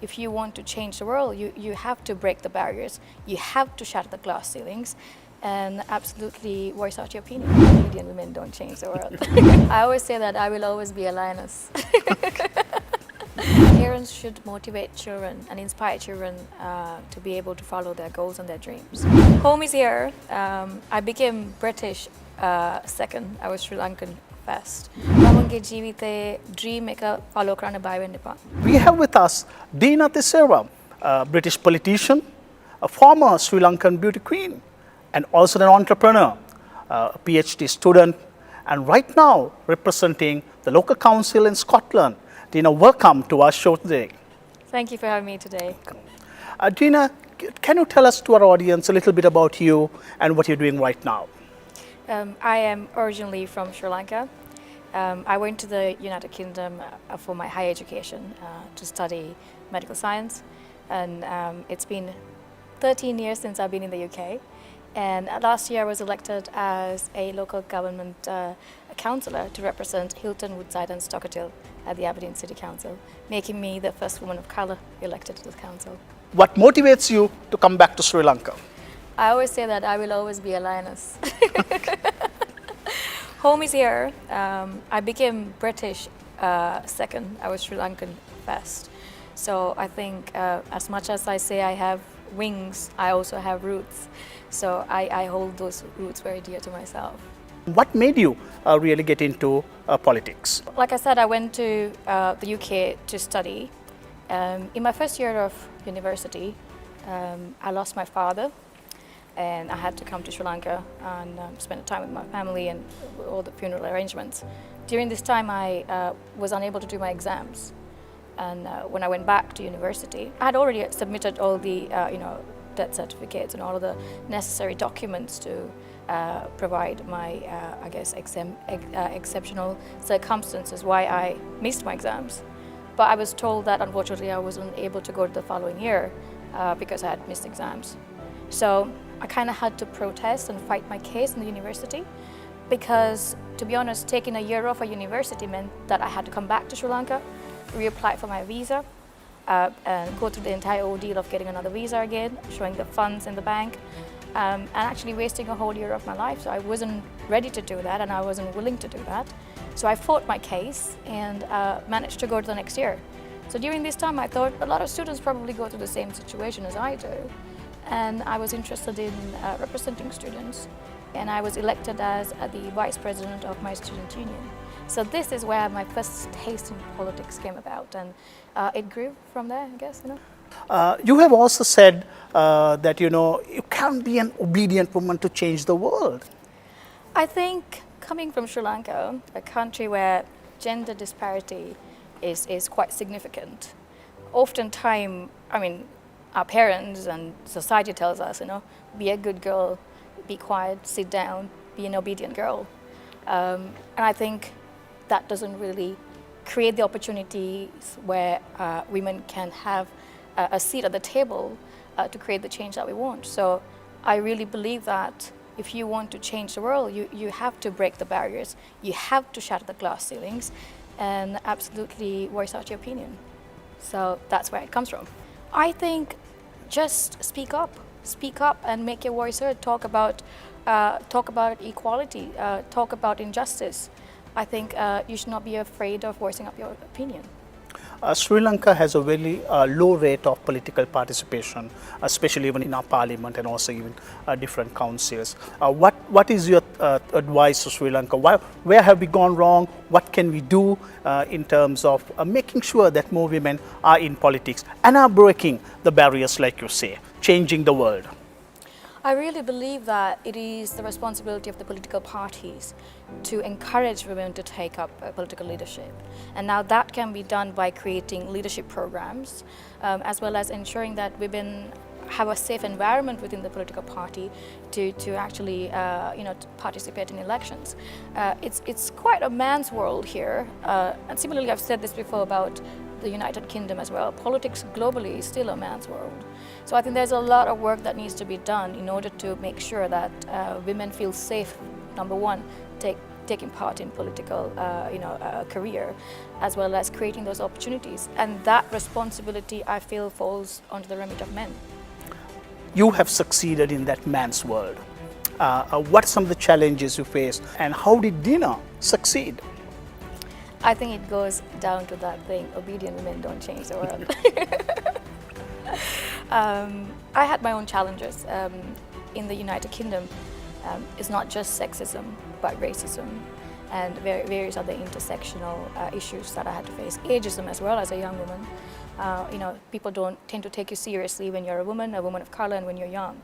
if you want to change the world, you have to break the barriers, you have to shatter the glass ceilings, and absolutely voice out your opinion. Indian women don't change the world. I always say that I will always be a lioness. Parents should motivate children and inspire children to be able to follow their goals and their dreams. Home is here. I became British second. I was Sri Lankan first. Mamunge jeevithe dream eka follow karana baya wenna epa. We have with us Deena Tissera, a British politician, a former Sri Lankan beauty queen, and also an entrepreneur, a PhD student, and right now representing the local council in Scotland. Deena, welcome to our show today. Thank you for having me today. Deena, can you tell us to our audience a little bit about you and what you're doing right now? I am originally from Sri Lanka. I went to the United Kingdom for my higher education to study medical science, and it's been 13 years since I've been in the UK. And last year I was elected as a local government councillor to represent Hilton, Woodside and Stockatill at the Aberdeen City Council, making me the first woman of colour elected to the council. What motivates you to come back to Sri Lanka? I always say that I will always be a lioness. Home is here. I became British second. I was Sri Lankan first. So I think as much as I say I have wings, I also have roots. So I hold those roots very dear to myself. What made you really get into politics? Like I said, I went to the UK to study. In my first year of university, I lost my father, and I had to come to Sri Lanka and spend time with my family and all the funeral arrangements. During this time, I was unable to do my exams. And when I went back to university, I had already submitted all the death certificates and all of the necessary documents to provide my, I guess, exceptional circumstances why I missed my exams. But I was told that unfortunately I wasn't able to go to the following year because I had missed exams. So I kind of had to protest and fight my case in the university because, to be honest, taking a year off at university meant that I had to come back to Sri Lanka, reapply for my visa, and go through the entire ordeal of getting another visa again, showing the funds in the bank, and actually wasting a whole year of my life. So I wasn't ready to do that, and I wasn't willing to do that. So I fought my case and managed to go to the next year. So during this time, I thought a lot of students probably go through the same situation as I do. And I was interested in representing students, and I was elected as the vice president of my student union. So this is where my first taste in politics came about, and it grew from there, I guess. You have also said that you can't be an obedient woman to change the world. I think coming from Sri Lanka, a country where gender disparity is quite significant, oftentimes, our parents and society tells us, be a good girl, be quiet, sit down, be an obedient girl. And I think that doesn't really create the opportunities where women can have a seat at the table to create the change that we want. So I really believe that if you want to change the world, you have to break the barriers, you have to shatter the glass ceilings, and absolutely voice out your opinion. So that's where it comes from. I think just speak up and make your voice heard. Talk about equality, talk about injustice. I think you should not be afraid of voicing up your opinion. Sri Lanka has a very low rate of political participation, especially even in our parliament and also even different councils. What is your advice to Sri Lanka? Where have we gone wrong? What can we do in terms of making sure that more women are in politics and are breaking the barriers, like you say, changing the world? I really believe that it is the responsibility of the political parties to encourage women to take up political leadership. And now that can be done by creating leadership programs, as well as ensuring that women have a safe environment within the political party to actually to participate in elections. It's quite a man's world here, and similarly I've said this before about the United Kingdom as well. Politics globally is still a man's world. So I think there's a lot of work that needs to be done in order to make sure that women feel safe, number one, take taking part in political career, as well as creating those opportunities. And that responsibility, I feel, falls onto the remit of men. You have succeeded in that man's world. What are some of the challenges you faced, and how did Deena succeed? I think it goes down to that thing, obedient women don't change the world. I had my own challenges. In the United Kingdom, it's not just sexism, but racism and various other intersectional issues that I had to face. Ageism as well as a young woman. People don't tend to take you seriously when you're a woman of color, and when you're young,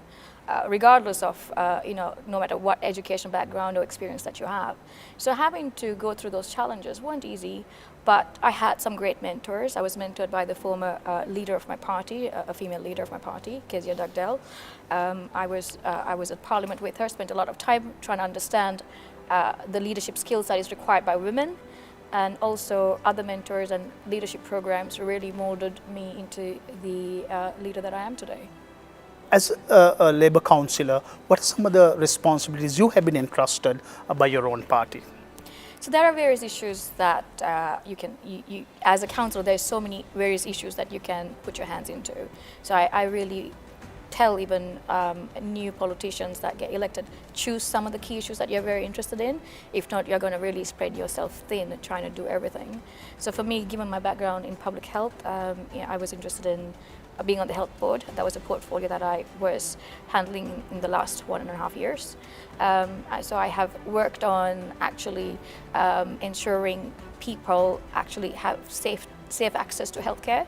regardless of, no matter what education background or experience that you have. So having to go through those challenges weren't easy, but I had some great mentors. I was mentored by the former leader of my party, a female leader of my party, Kezia Dugdale. I was at Parliament with her, spent a lot of time trying to understand the leadership skills that is required by women, and also other mentors and leadership programs really molded me into the leader that I am today. As a Labour councillor, what are some of the responsibilities you have been entrusted by your own party? So there are various issues that you as a councillor, there's so many various issues that you can put your hands into. So I really tell even new politicians that get elected, choose some of the key issues that you're very interested in. If not, you're going to really spread yourself thin trying to do everything. So for me, given my background in public health, I was interested in being on the health board. That was a portfolio that I was handling in the last 1.5 years. So I have worked on actually ensuring people actually have safe access to healthcare.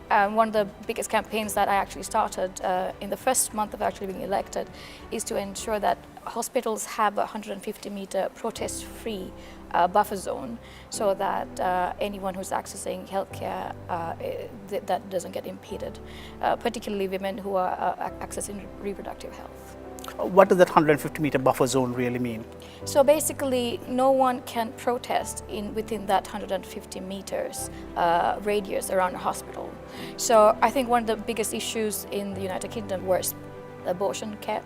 One of the biggest campaigns that I actually started in the first month of actually being elected is to ensure that hospitals have a 150-meter protest-free buffer zone, so that anyone who's accessing healthcare that doesn't get impeded, particularly women who are accessing reproductive health. What does that 150-meter buffer zone really mean? So basically, no one can protest within that 150 meters radius around a hospital. So I think one of the biggest issues in the United Kingdom was abortion care.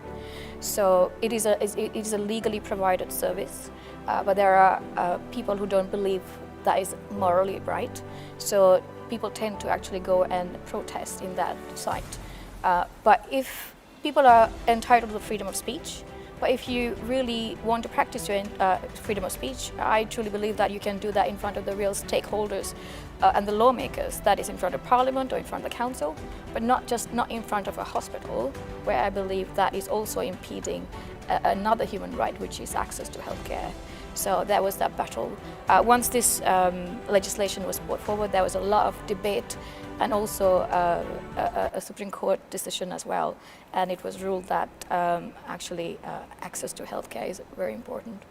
So it is a legally provided service, but there are people who don't believe that is morally right. So people tend to actually go and protest in that site. But if people are entitled to freedom of speech, but if you really want to practice your freedom of speech, I truly believe that you can do that in front of the real stakeholders and the lawmakers, that is in front of Parliament or in front of the Council, but not in front of a hospital, where I believe that is also impeding another human right, which is access to healthcare. So that was that battle. Once this legislation was brought forward, there was a lot of debate and also a Supreme Court decision as well. And it was ruled that actually access to healthcare is very important.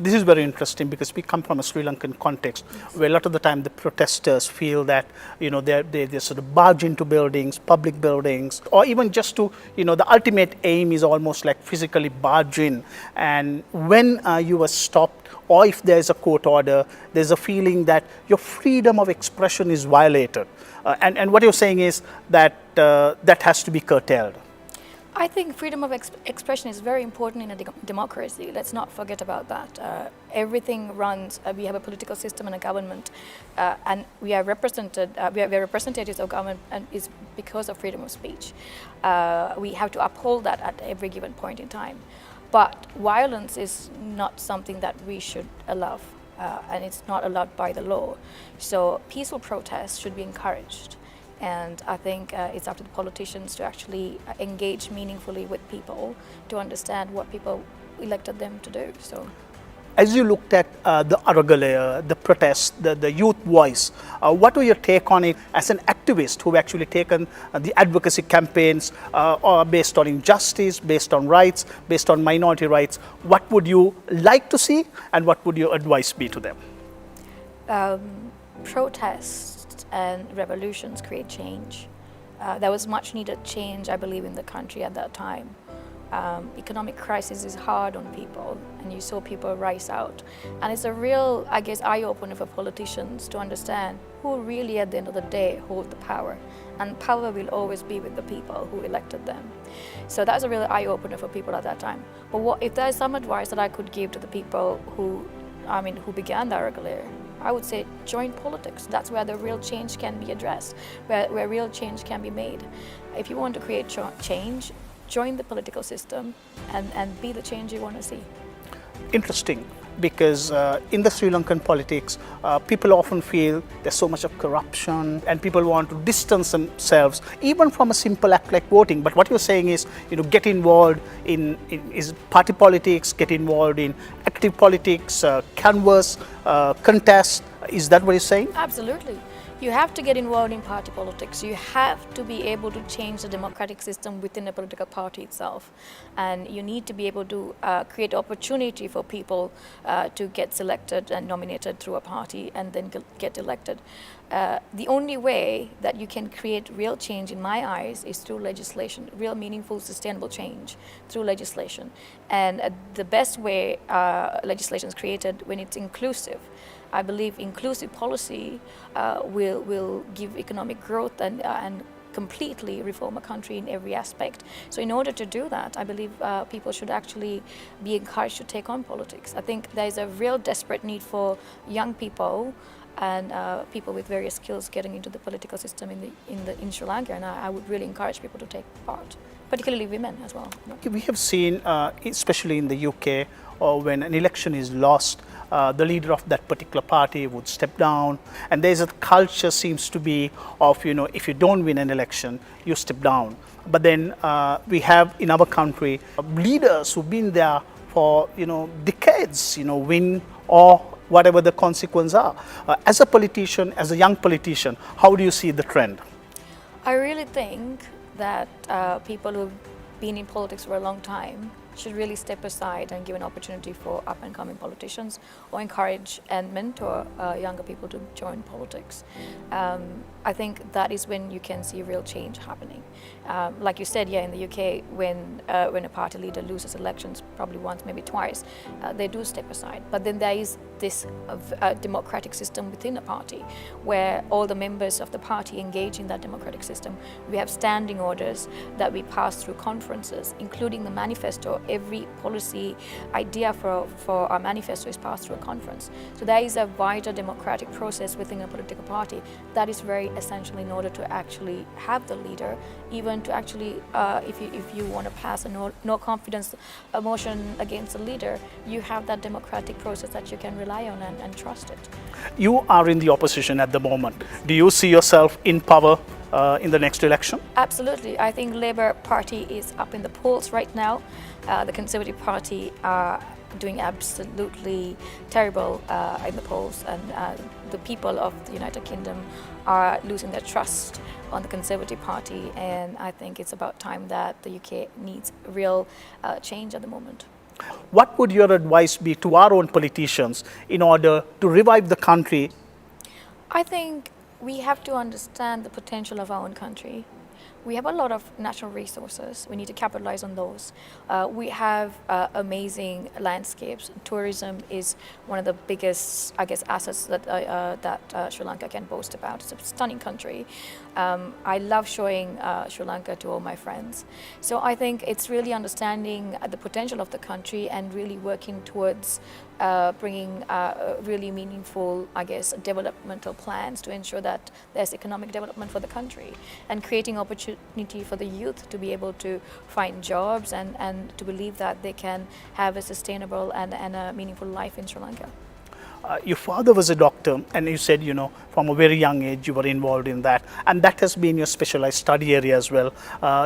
This is very interesting because we come from a Sri Lankan context, yes, where a lot of the time the protesters feel that they sort of barge into buildings, public buildings, or even just to, the ultimate aim is almost like physically barge in. And when you are stopped, or if there's a court order, there's a feeling that your freedom of expression is violated. And what you're saying is that that has to be curtailed. I think freedom of expression is very important in a democracy. Let's not forget about that. Everything runs, we have a political system and a government, and we are represented, we are representatives of government, and it's because of freedom of speech. We have to uphold that at every given point in time. But violence is not something that we should allow, and it's not allowed by the law. So peaceful protests should be encouraged. And I think it's up to the politicians to actually engage meaningfully with people to understand what people elected them to do. So, as you looked at the Aragalaya, the protest, the youth voice, what were your take on it as an activist who actually taken the advocacy campaigns based on injustice, based on rights, based on minority rights? What would you like to see, and what would your advice be to them? Protests and revolutions create change. There was much needed change, I believe, in the country at that time. Economic crisis is hard on people, and you saw people rise out. And it's a real, I guess, eye-opener for politicians to understand who really, at the end of the day, hold the power. And power will always be with the people who elected them. So that's a real eye-opener for people at that time. But if there's some advice that I could give to the people who who began the career, I would say join politics. That's where the real change can be addressed, where real change can be made. If you want to create change, join the political system and be the change you want to see. Interesting, because in the Sri Lankan politics, people often feel there's so much of corruption and people want to distance themselves even from a simple act like voting. But what you're saying is, get involved in is party politics, get involved in active politics, canvass, contest. Is that what you're saying? Absolutely. You have to get involved in party politics. You have to be able to change the democratic system within a political party itself. And you need to be able to create opportunity for people to get selected and nominated through a party and then get elected. The only way that you can create real change in my eyes is through legislation, real meaningful, sustainable change through legislation. And the best way legislation is created when it's inclusive. I believe inclusive policy will give economic growth and completely reform a country in every aspect. So in order to do that, I believe people should actually be encouraged to take on politics. I think there is a real desperate need for young people and people with various skills getting into the political system in Sri Lanka, and I would really encourage people to take part, particularly women as well. We have seen, especially in the UK, when an election is lost, the leader of that particular party would step down, and there's a culture seems to be of, if you don't win an election, you step down. But then we have in our country leaders who've been there for decades, win or whatever the consequences are. As a politician, as a young politician, how do you see the trend? I really think that people who've been in politics for a long time should really step aside and give an opportunity for up-and-coming politicians, or encourage and mentor younger people to join politics. I think that is when you can see real change happening. Like you said, in the UK, when a party leader loses elections, probably once, maybe twice, they do step aside. But then there is this democratic system within a party, where all the members of the party engage in that democratic system. We have standing orders that we pass through conferences, including the manifesto. Every policy idea for our manifesto is passed through a conference. So there is a wider democratic process within a political party that is very essential in order to actually have the leader, even to actually, if you want to pass a no confidence motion against the leader, you have that democratic process that you can rely on and trust it. You are in the opposition at the moment. Do you see yourself in power in the next election? Absolutely. I think Labour Party is up in the polls right now. The Conservative Party are doing absolutely terrible in the polls, and the people of the United Kingdom are losing their trust on the Conservative Party, and I think it's about time that the UK needs real change at the moment. What would your advice be to our own politicians in order to revive the country? I think we have to understand the potential of our own country. We have a lot of natural resources. We need to capitalize on those. We have amazing landscapes. Tourism is one of the biggest, assets that Sri Lanka can boast about. It's a stunning country. I love showing Sri Lanka to all my friends. So I think it's really understanding the potential of the country and really working towards bringing really meaningful, developmental plans to ensure that there's economic development for the country, and creating opportunity for the youth to be able to find jobs and to believe that they can have a sustainable and a meaningful life in Sri Lanka. Your father was a doctor, and you said, from a very young age you were involved in that, and that has been your specialized study area as well.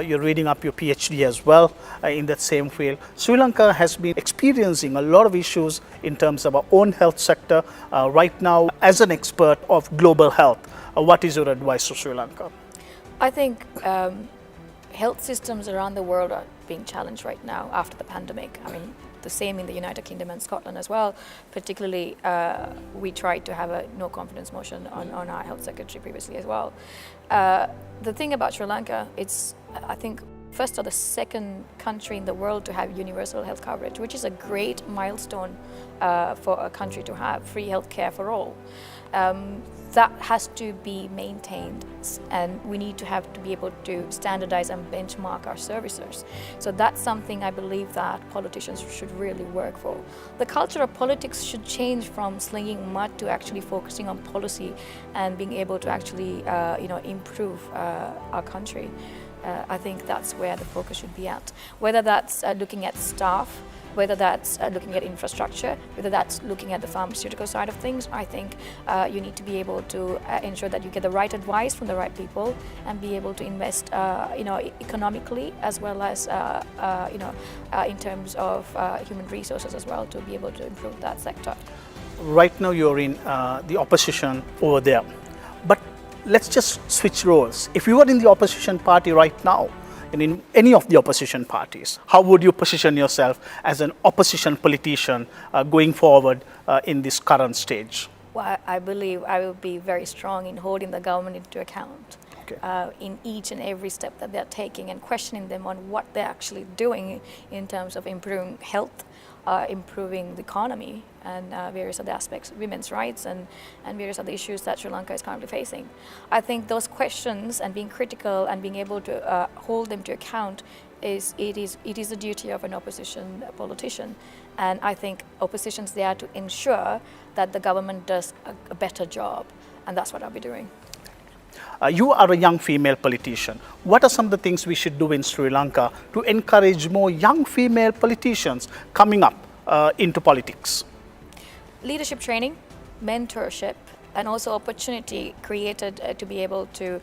You're reading up your PhD as well in that same field. Sri Lanka has been experiencing a lot of issues in terms of our own health sector. Right now, as an expert of global health, what is your advice to Sri Lanka? I think health systems around the world are being challenged right now after the pandemic. The same in the United Kingdom and Scotland as well. Particularly, we tried to have a no confidence motion on our health secretary previously as well. The thing about Sri Lanka, I think first or the second country in the world to have universal health coverage, which is a great milestone for a country to have free health care for all. That has to be maintained, and we need to have to be able to standardize and benchmark our services. So that's something I believe that politicians should really work for. The culture of politics should change from slinging mud to actually focusing on policy and being able to actually improve our country. I think that's where the focus should be at. Whether that's looking at staff, whether that's looking at infrastructure, whether that's looking at the pharmaceutical side of things, I think you need to be able to ensure that you get the right advice from the right people and be able to invest, economically as well as, in terms of human resources as well to be able to improve that sector. Right now you're in the opposition over there, but let's just switch roles. If you were in the opposition party right now, and in any of the opposition parties, how would you position yourself as an opposition politician going forward in this current stage? Well, I believe I will be very strong in holding the government into account. Okay. In each and every step that they're taking and questioning them on what they're actually doing in terms of improving health, improving the economy and various other aspects of women's rights and various other issues that Sri Lanka is currently facing. I think those questions and being critical and being able to hold them to account is the duty of an opposition politician. And I think opposition's there to ensure that the government does a better job, and that's what I'll be doing. You are a young female politician. What are some of the things we should do in Sri Lanka to encourage more young female politicians coming up into politics? Leadership training, mentorship, and also opportunity created to be able to,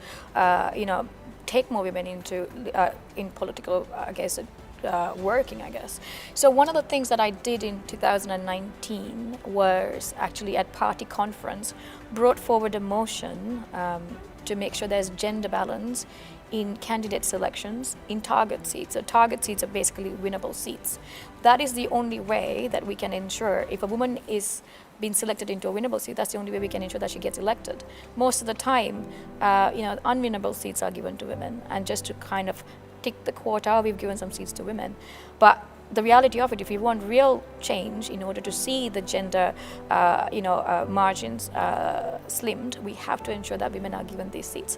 take more women into in political, working, I guess. So one of the things that I did in 2019 was actually at party conference, brought forward a motion to make sure there's gender balance in candidate selections, in target seats. So target seats are basically winnable seats. That is the only way that we can ensure if a woman is being selected into a winnable seat, that's the only way we can ensure that she gets elected. Most of the time, unwinnable seats are given to women, and just to kind of tick the quota, we've given some seats to women. But the reality of it, if we want real change in order to see the gender margins slimmed, we have to ensure that women are given these seats.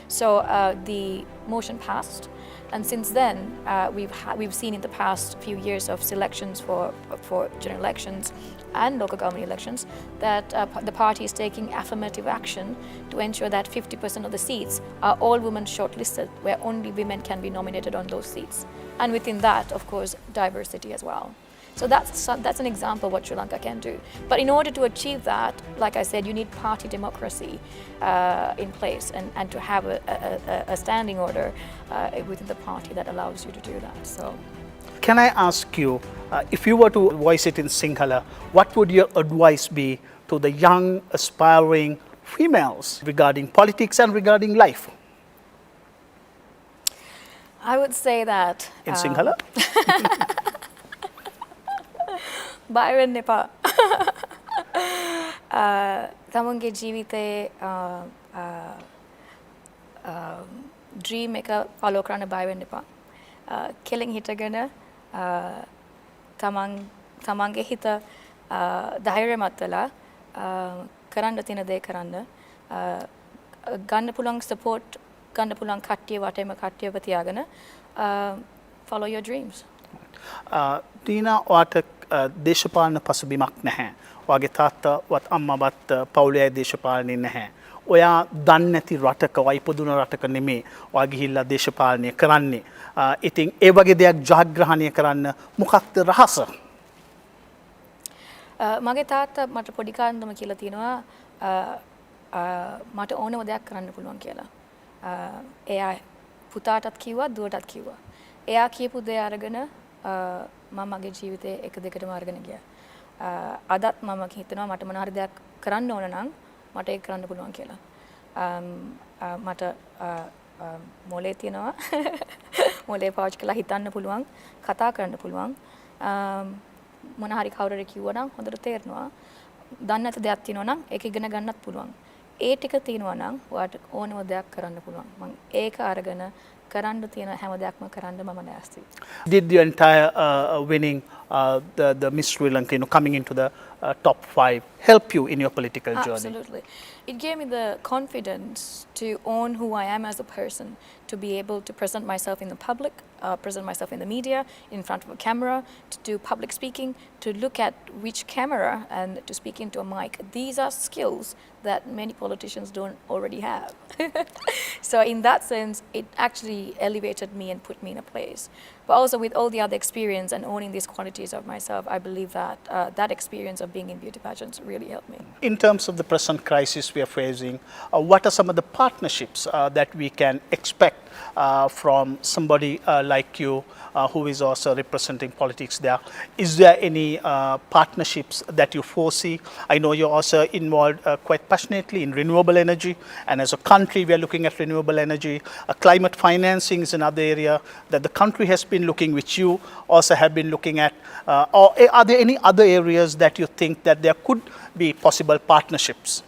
So the motion passed, and since then we've seen in the past few years of selections for general elections and local government elections that the party is taking affirmative action to ensure that 50% of the seats are all women shortlisted, where only women can be nominated on those seats. And within that, of course, diversity as well. So that's an example of what Sri Lanka can do. But in order to achieve that, like I said, you need party democracy in place and to have a standing order within the party that allows you to do that. So, can I ask you, if you were to voice it in Sinhala, what would your advice be to the young, aspiring females regarding politics and regarding life? I would say that... In Sinhala? බය වෙන්න එපා. තමන්ගේ ජීවිතේ dream එක follow කරන්න බය වෙන්න එපා. කෙලින් හිටගෙන තමන්ගේ හිත ධෛර්යමත් වෙලා කරන්න තියෙන දේ කරන්න. ගන්න පුළුවන් සපෝට් ගන්න පුළුවන් කට්ටිය වටේම කට්ටියව තියාගෙන follow your dreams. Deena, ඔයාට දේශපාලන පසුබිමක් නැහැ. ඔයාගේ තාත්තවත් අම්මවත් පවුලේ අය දේශපාලනේ නැහැ. ඔයා දන්නේ නැති රටක, ඔයා ඉපදුන රටක නෙමේ. ඔයා ගිහිල්ලා දේශපාලනය කරන්නේ. ඉතින් ඒ වගේ දෙයක් ජයග්‍රහණය කරන්න මොකක්ද රහස? මගේ තාත්තා මට පොඩි කාලේදම කියලා තියෙනවා මට ඕනම දෙයක් කරන්න පුළුවන් කියලා. එයා පුතාටත් කිව්වා, දුවටත් කිව්වා. එයා කියපු දේ අරගෙන මම මගේ ජීවිතේ එක දෙකටම අරගෙන ගියා. අදත් මම හිතනවා මට මොන හරි දෙයක් කරන්න ඕන නම් මට ඒක කරන්න පුළුවන් කියලා. මට මොලේ තියෙනවා. මොලේ පාවිච්චි කරලා හිතන්න පුළුවන්, කතා කරන්න පුළුවන්. මොන හරි කවුරුරි කිව්වා නම් හොඳට තේරෙනවා. දන්නේ නැති දෙයක් තියෙනවා නම් ඒක ඉගෙන ගන්නත් පුළුවන්. ඒ ටික තියෙනවා නම් ඔයාට ඕනම දෙයක් කරන්න පුළුවන්. මම ඒක අරගෙන කරන්න තියෙන හැම දෙයක්ම කරන්න මම නැස්ති. Did the entire winning the Miss Sri Lanka, coming into the top 5, help you in your political journey? Absolutely. It gave me the confidence to own who I am as a person, to be able to present myself in the public, present myself in the media, in front of a camera, to do public speaking, to look at which camera and to speak into a mic. These are skills that many politicians don't already have. So in that sense, it actually elevated me and put me in a place. But also with all the other experience and owning these qualities of myself, I believe that that experience of being in beauty pageants really helped me. In terms of the present crisis we are facing, what are some of the partnerships that we can expect from somebody like you who is also representing politics there? Is there any partnerships that you foresee? I know you're also involved quite passionately in renewable energy, and as a country we are looking at renewable energy. Climate financing is another area that the country has been looking, which you also have been looking at. Or are there any other areas that you think that there could be possible partnerships?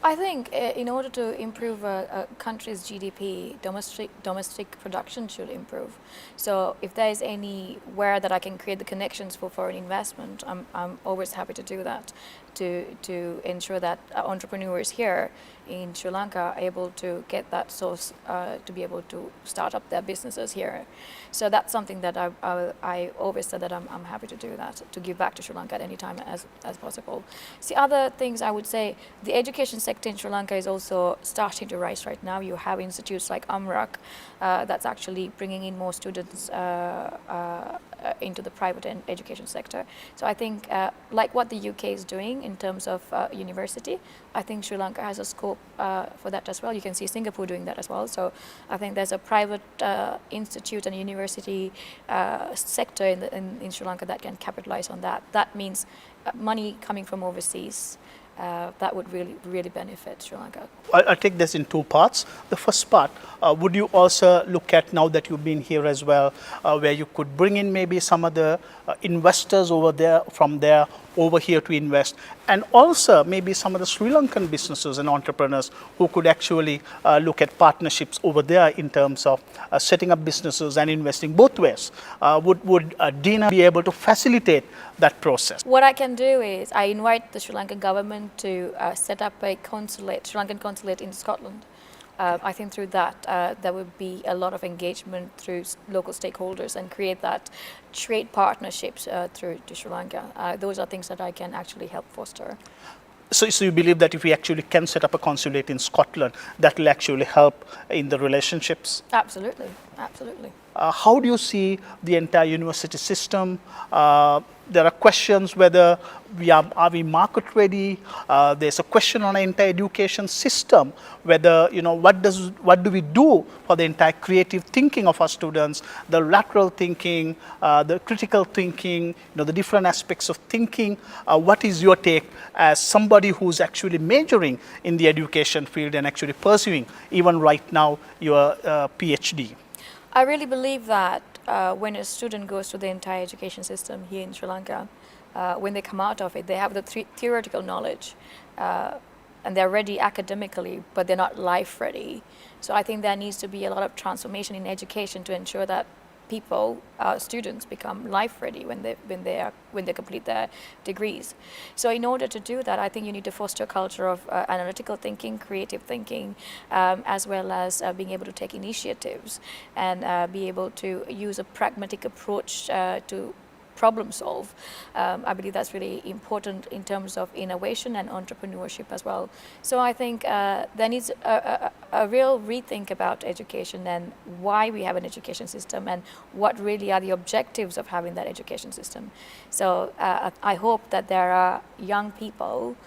I think in order to improve a country's GDP, domestic production should improve. So if there is anywhere that I can create the connections for foreign investment, I'm always happy to do that, to ensure that entrepreneurs here in Sri Lanka are able to get that source to be able to start up their businesses here. So that's something that I always said that I'm happy to do that, to give back to Sri Lanka at any time as possible. See, other things I would say, the education sector in Sri Lanka is also starting to rise right now. You have institutes like AMRAC that's actually bringing in more students into the private education sector. So I think like what the UK is doing in terms of university, I think Sri Lanka has a scope for that as well. You can see Singapore doing that as well. So I think there's a private institute and university sector in Sri Lanka that can capitalize on that. That means money coming from overseas. That would really benefit Sri Lanka. I'll take this in two parts. The first part, would you also look at, now that you've been here as well, where you could bring in maybe some of the investors over there, from there over here to invest, and also maybe some of the Sri Lankan businesses and entrepreneurs who could actually look at partnerships over there in terms of setting up businesses and investing both ways? Would Deena be able to facilitate that process? What I can do is I invite the Sri Lankan government to set up a consulate, Sri Lankan consulate in Scotland. I think through that there would be a lot of engagement through local stakeholders and create that trade partnerships through to Sri Lanka. Those are things that I can actually help foster. So you believe that if we actually can set up a consulate in Scotland, that will actually help in the relationships? Absolutely, absolutely. How do you see the entire university system? There are questions whether are we market ready? There's a question on our entire education system, whether what do we do for the entire creative thinking of our students, the lateral thinking, the critical thinking, the different aspects of thinking. What is your take as somebody who's actually majoring in the education field and actually pursuing even right now your PhD? I really believe that when a student goes through the entire education system here in Sri Lanka, when they come out of it, they have the theoretical knowledge and they're ready academically, but they're not life ready. So I think there needs to be a lot of transformation in education to ensure that people, students, become life ready when they complete their degrees. So in order to do that, I think you need to foster a culture of analytical thinking, creative thinking, as well as being able to take initiatives and be able to use a pragmatic approach to problem solve. I believe that's really important in terms of innovation and entrepreneurship as well. So I think there needs a real rethink about education and why we have an education system and what really are the objectives of having that education system. So I hope that there are young people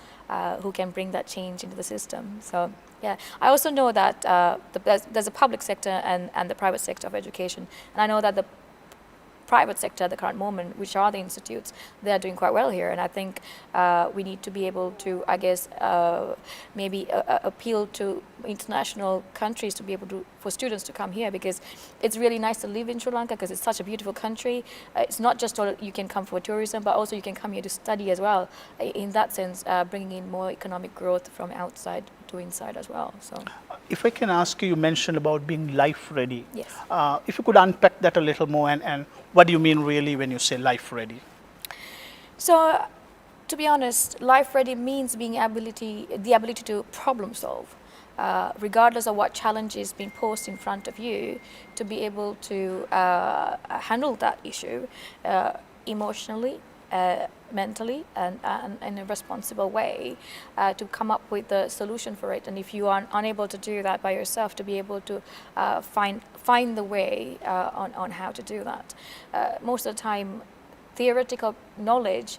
who can bring that change into the system. So yeah, I also know that there's a public sector and the private sector of education, and I know that the private sector at the current moment, which are the institutes, they're doing quite well here. And I think we need to be able to, I guess, maybe appeal to international countries to be able to, for students to come here, because it's really nice to live in Sri Lanka because it's such a beautiful country. It's not just all you can come for tourism, but also you can come here to study as well. In that sense, bringing in more economic growth from outside to inside as well. So If I can ask you, you mentioned about being life ready. Yes. If you could unpack that a little more, and what do you mean really when you say life ready? So, to be honest, life ready means the ability to problem solve, regardless of what challenge is being posed in front of you, to be able to handle that issue emotionally, mentally, and in a responsible way, to come up with a solution for it. And if you are unable to do that by yourself, to be able to find the way on how to do that. Most of the time, theoretical knowledge,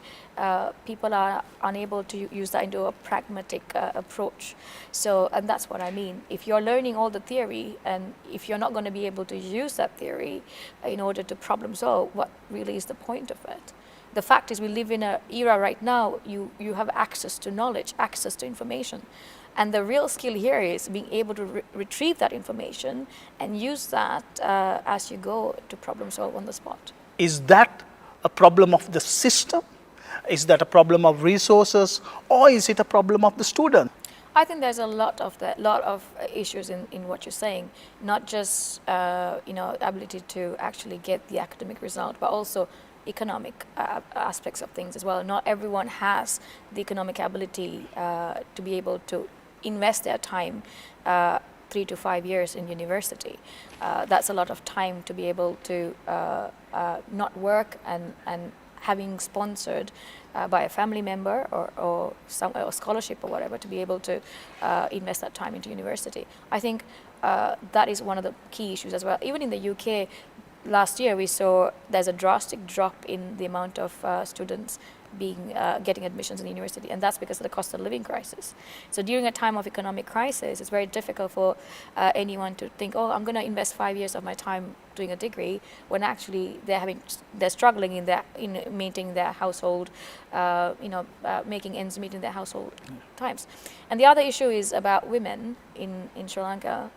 people are unable to use that into a pragmatic approach. So, and that's what I mean. If you're learning all the theory, and if you're not going to be able to use that theory in order to problem solve, what really is the point of it? The fact is, we live in an era right now, you have access to knowledge, access to information. And the real skill here is being able to retrieve that information and use that as you go to problem solve on the spot. Is that a problem of the system? Is that a problem of resources, or is it a problem of the student? I think there's a lot of issues in what you're saying, not just ability to actually get the academic result, but also economic aspects of things as well. Not everyone has the economic ability to be able to invest their time 3 to 5 years in university. That's a lot of time to be able to not work and having sponsored by a family member or scholarship or whatever, to be able to invest that time into university. I think that is one of the key issues as well. Even in the UK, last year we saw there's a drastic drop in the amount of students getting admissions in the university, and that's because of the cost of living crisis. So during a time of economic crisis, it's very difficult for anyone to think, oh, I'm going to invest 5 years of my time doing a degree, when actually they're struggling in maintaining their household, making ends meet in their household times. And the other issue is about women in Sri Lanka.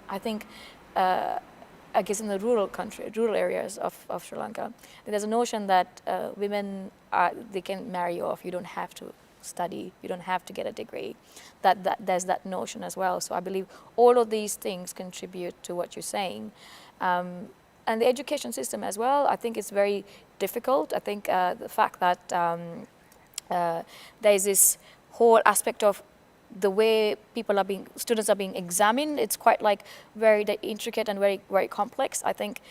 I think. I guess in the rural areas of Sri Lanka, there's a notion that women they can marry off. You don't have to study. You don't have to get a degree. That there's that notion as well. So I believe all of these things contribute to what you're saying, and the education system as well. I think it's very difficult. I think the fact that there is this whole aspect of the way students are being examined, it's quite very intricate and very, very complex. I think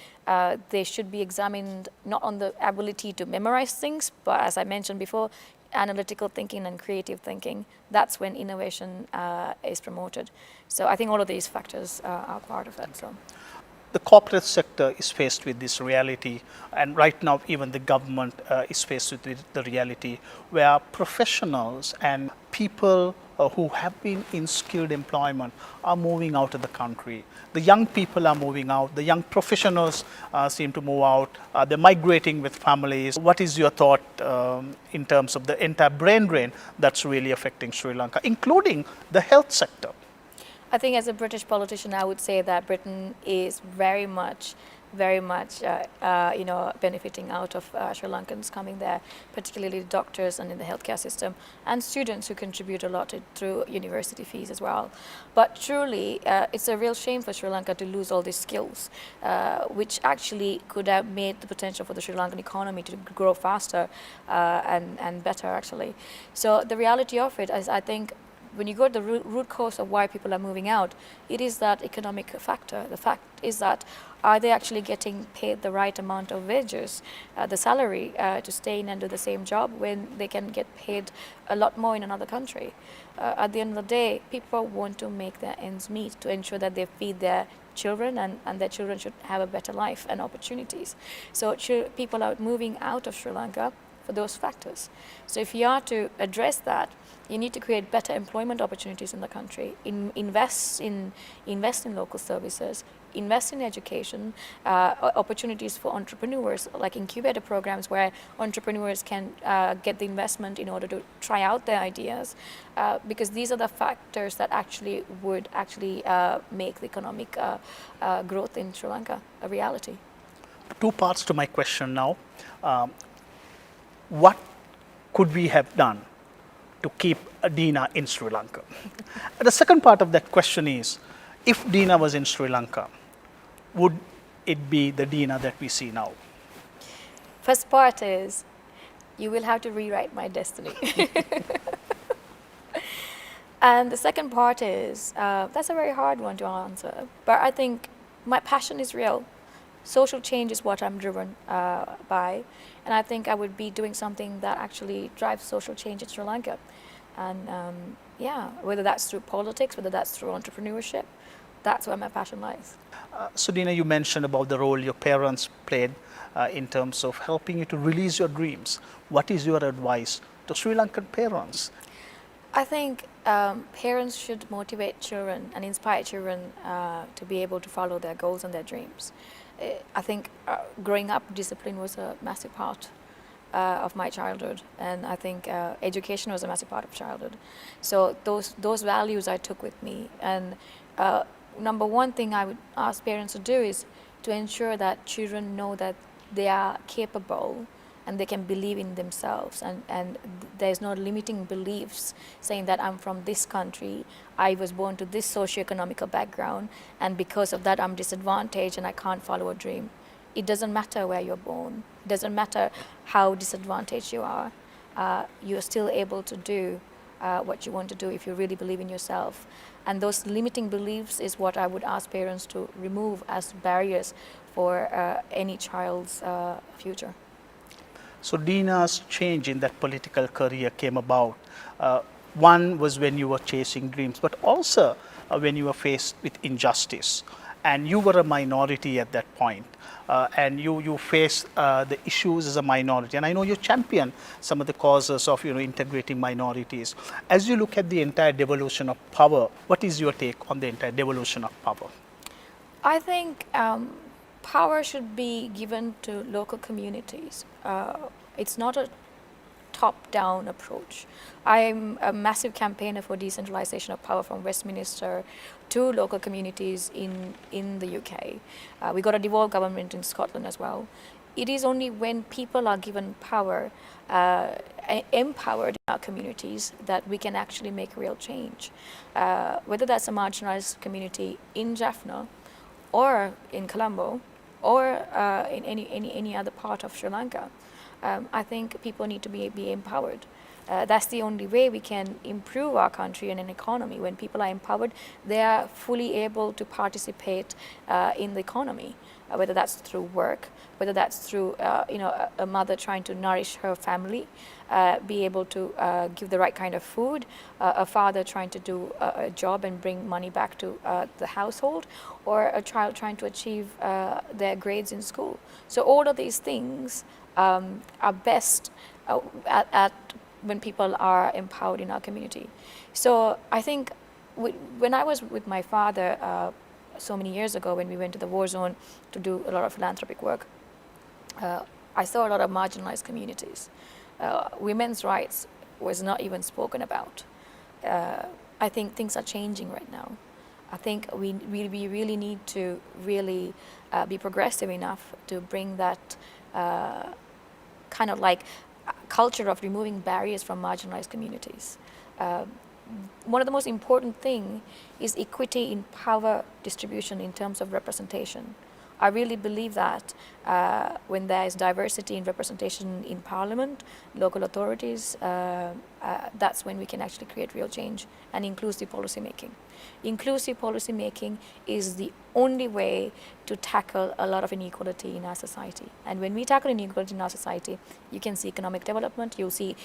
they should be examined not on the ability to memorize things, but as I mentioned before, analytical thinking and creative thinking. That's when innovation is promoted. So I think all of these factors are part of that. So. The corporate sector is faced with this reality, and right now even the government is faced with the reality where professionals and people who have been in skilled employment are moving out of the country. The young people are moving out, the young professionals seem to move out, they're migrating with families. What is your thought in terms of the entire brain drain that's really affecting Sri Lanka, including the health sector? I think as a British politician, I would say that Britain is very much benefiting out of Sri Lankans coming there, particularly doctors and in the healthcare system, and students who contribute a lot through university fees as well. But truly, it's a real shame for Sri Lanka to lose all these skills, which actually could have made the potential for the Sri Lankan economy to grow faster and better, actually. So the reality of it is, I think, when you go to the root cause of why people are moving out, it is that economic factor. The fact is that, are they actually getting paid the right amount of wages, the salary, to stay in and do the same job when they can get paid a lot more in another country? At the end of the day, people want to make their ends meet to ensure that they feed their children, and their children should have a better life and opportunities. So people are moving out of Sri Lanka for those factors. So if you are to address that, you need to create better employment opportunities in the country, invest in local services, invest in education, opportunities for entrepreneurs, like incubator programs where entrepreneurs can get the investment in order to try out their ideas, because these are the factors that would make the economic growth in Sri Lanka a reality. Two parts to my question now. What could we have done to keep Deena in Sri Lanka. The second part of that question is, if Deena was in Sri Lanka, would it be the Deena that we see now? First part is, you will have to rewrite my destiny. And the second part is, that's a very hard one to answer, but I think my passion is real. Social change is what I'm driven by, and I think I would be doing something that actually drives social change in Sri Lanka. And yeah, whether that's through politics, whether that's through entrepreneurship, that's where my passion lies. So Deena, you mentioned about the role your parents played in terms of helping you to release your dreams. What is your advice to Sri Lankan parents? I think parents should motivate children and inspire children to be able to follow their goals and their dreams. I think growing up, discipline was a massive part of my childhood, and I think education was a massive part of childhood. So those values I took with me, and number one thing I would ask parents to do is to ensure that children know that they are capable and they can believe in themselves, and there's no limiting beliefs saying that I'm from this country, I was born to this socioeconomical background, and because of that I'm disadvantaged and I can't follow a dream. It doesn't matter where you're born, it doesn't matter how disadvantaged you are, you're still able to do what you want to do if you really believe in yourself. And those limiting beliefs is what I would ask parents to remove as barriers for any child's future. So Deena's change in that political career came about. One was when you were chasing dreams, but also when you were faced with injustice. And you were a minority at that point. And you faced the issues as a minority. And I know you champion some of the causes of integrating minorities. As you look at the entire devolution of power, what is your take on the entire devolution of power? I think power should be given to local communities. It's not a top-down approach. I'm a massive campaigner for decentralization of power from Westminster to local communities in the UK. We got a devolved government in Scotland as well. It is only when people are given power, empowered in our communities, that we can actually make real change. Whether that's a marginalized community in Jaffna, or in Colombo, or in any other part of Sri Lanka. I think people need to be empowered. That's the only way we can improve our country and an economy. When people are empowered, they are fully able to participate in the economy, whether that's through work, whether that's through a mother trying to nourish her family, be able to give the right kind of food, a father trying to do a job and bring money back to the household, or a child trying to achieve their grades in school. So all of these things are best at when people are empowered in our community. So I think when I was with my father so many years ago, when we went to the war zone to do a lot of philanthropic work, I saw a lot of marginalized communities. Women's rights was not even spoken about. I think things are changing right now. I think we really need to really be progressive enough to bring that kind of like culture of removing barriers from marginalized communities. One of the most important thing is equity in power distribution in terms of representation. I really believe that when there is diversity in representation in parliament, local authorities, that's when we can actually create real change and inclusive policy making. Inclusive policy making is the only way to tackle a lot of inequality in our society. And when we tackle inequality in our society, you can see economic development, you'll see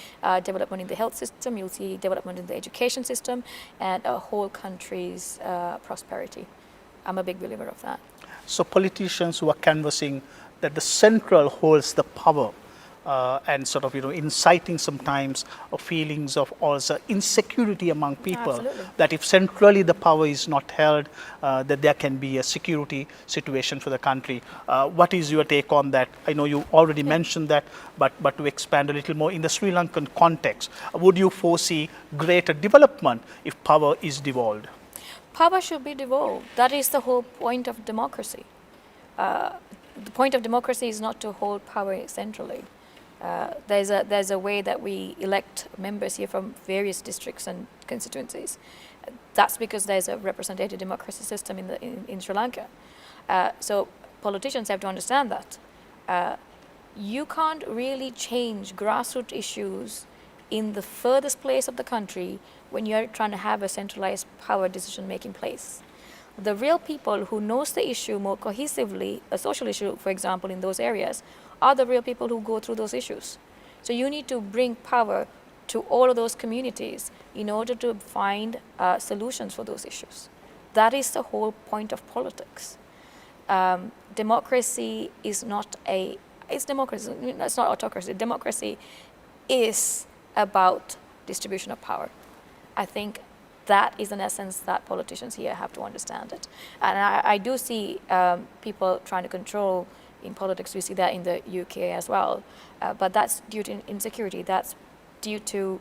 development in the health system, you'll see development in the education system, and a whole country's prosperity. I'm a big believer of that. So politicians who are canvassing that the central holds the power and sort of inciting sometimes feelings of also insecurity among people. Absolutely. That if centrally the power is not held, that there can be a security situation for the country. What is your take on that? I know you already mentioned that, but to expand a little more in the Sri Lankan context, would you foresee greater development if power is devolved? Power should be devolved. That is the whole point of democracy. The point of democracy is not to hold power centrally. There's a way that we elect members here from various districts and constituencies. That's because there's a representative democracy system in Sri Lanka. So politicians have to understand that. You can't really change grassroots issues in the furthest place of the country when you're trying to have a centralized power decision-making place. The real people who knows the issue more cohesively, a social issue, for example, in those areas, are the real people who go through those issues. So you need to bring power to all of those communities in order to find solutions for those issues. That is the whole point of politics. Democracy is not it's democracy, it's not autocracy. Democracy is about distribution of power. I think that is an essence that politicians here have to understand it. And I do see people trying to control in politics. We see that in the UK as well. But that's due to insecurity. That's due to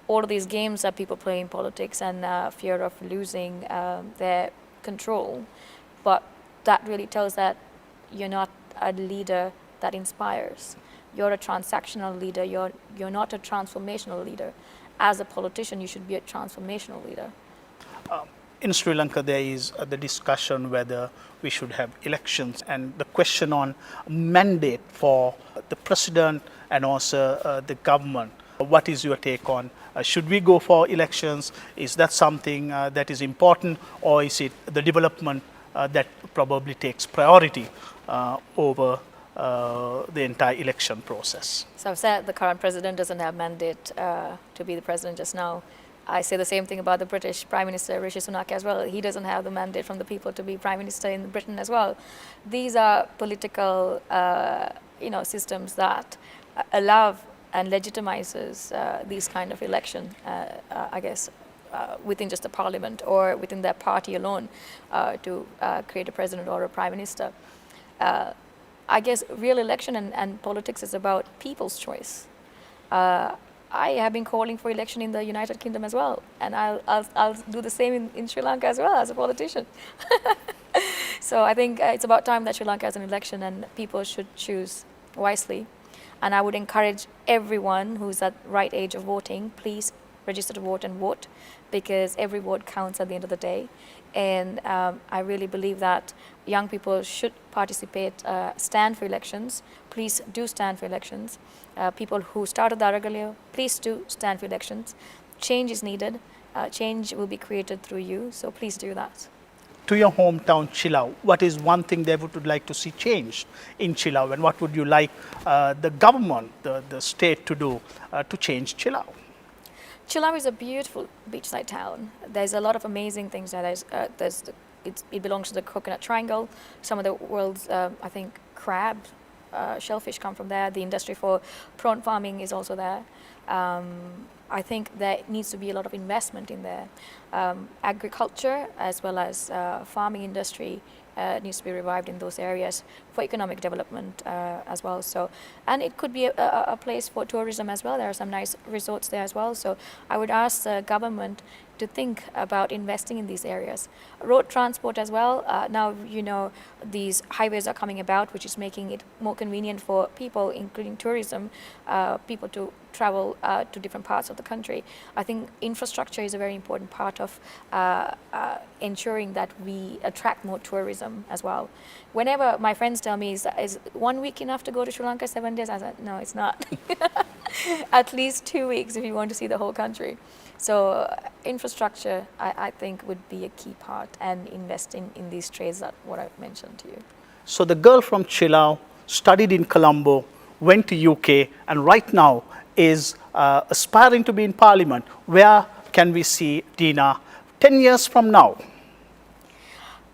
all of these games that people play in politics and fear of losing their control. But that really tells that you're not a leader that inspires. You're a transactional leader. You're not a transformational leader. As a politician, you should be a transformational leader. In Sri Lanka, there is the discussion whether we should have elections and the question on mandate for the president and also the government. What is your take on should we go for elections? Is that something that is important, or is it the development that probably takes priority over the entire election process? So I've said the current president doesn't have mandate to be the president just now. I say the same thing about the British Prime Minister Rishi Sunak as well. He doesn't have the mandate from the people to be Prime Minister in Britain as well. These are political systems that allow and legitimizes these kind of election, I guess, within just the parliament or within their party alone to create a president or a prime minister. I guess real election and politics is about people's choice. I have been calling for election in the United Kingdom as well, and I'll do the same in Sri Lanka as well as a politician. So I think it's about time that Sri Lanka has an election and people should choose wisely. And I would encourage everyone who's at the right age of voting, please register to vote and vote, because every vote counts at the end of the day. And I really believe that young people should participate, stand for elections. Please do stand for elections. People who started that earlier, please do stand for elections. Change is needed. Change will be created through you, so please do that. To your hometown, Chilau, what is one thing they would like to see changed in Chilau, and what would you like the government, the state to do to change Chilau? Chilau is a beautiful beachside town. There's a lot of amazing things that it belongs to the Coconut Triangle. Some of the world's, I think, crab, shellfish come from there. The industry for prawn farming is also there. I think there needs to be a lot of investment in there. Agriculture as well as farming industry needs to be revived in those areas for economic development as well. So, and it could be a place for tourism as well. There are some nice resorts there as well. So I would ask the government to think about investing in these areas. Road transport as well. Now, these highways are coming about, which is making it more convenient for people, including tourism, people to travel to different parts of the country. I think infrastructure is a very important part of ensuring that we attract more tourism as well. Whenever my friends tell me, is 1 week enough to go to Sri Lanka, 7 days? I said, no, it's not. At least 2 weeks if you want to see the whole country. So infrastructure, I think, would be a key part, and investing in these trades that what I've mentioned to you. So the girl from Chilau studied in Colombo, went to UK, and right now is aspiring to be in Parliament. Where can we see Deena 10 years from now?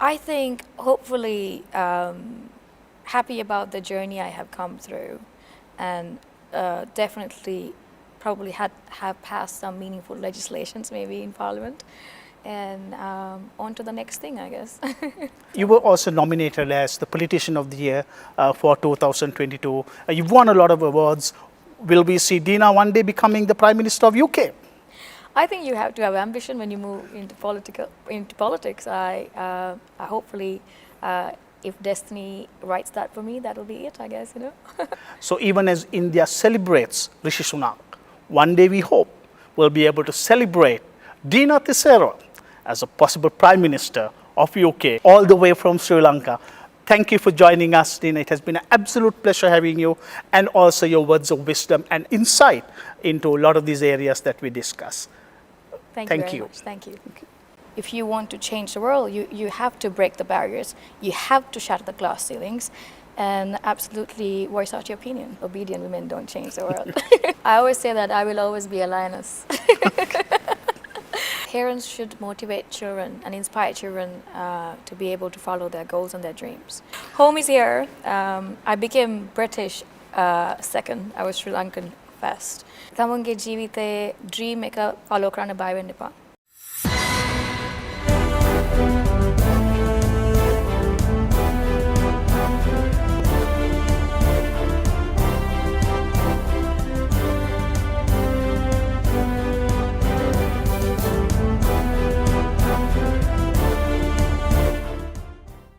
I think hopefully happy about the journey I have come through, and definitely probably have passed some meaningful legislations maybe in Parliament, and on to the next thing, I guess. You were also nominated as the Politician of the Year for 2022. You've won a lot of awards. Will we see Deena one day becoming the Prime Minister of UK? I think you have to have ambition when you move into politics. I hopefully if destiny writes that for me, that'll be it, I guess, you know. So even as India celebrates Rishi Sunak, one day we hope we'll be able to celebrate Deena Tissera as a possible Prime Minister of UK, all the way from Sri Lanka. Thank you for joining us, Deena. It has been an absolute pleasure having you, and also your words of wisdom and insight into a lot of these areas that we discuss. Thank Thank you very you. much. Thank you. If you want to change the world, you have to break the barriers. You have to shatter the glass ceilings and absolutely voice out your opinion. Obedient women don't change the world. I always say that I will always be a lioness. Parents should motivate children and inspire children to be able to follow their goals and their dreams. Home is here. I became British second. I was Sri Lankan first. තමන්ගේ ජීවිතයේ dream එක follow කරන්න බය වෙන්න එපා.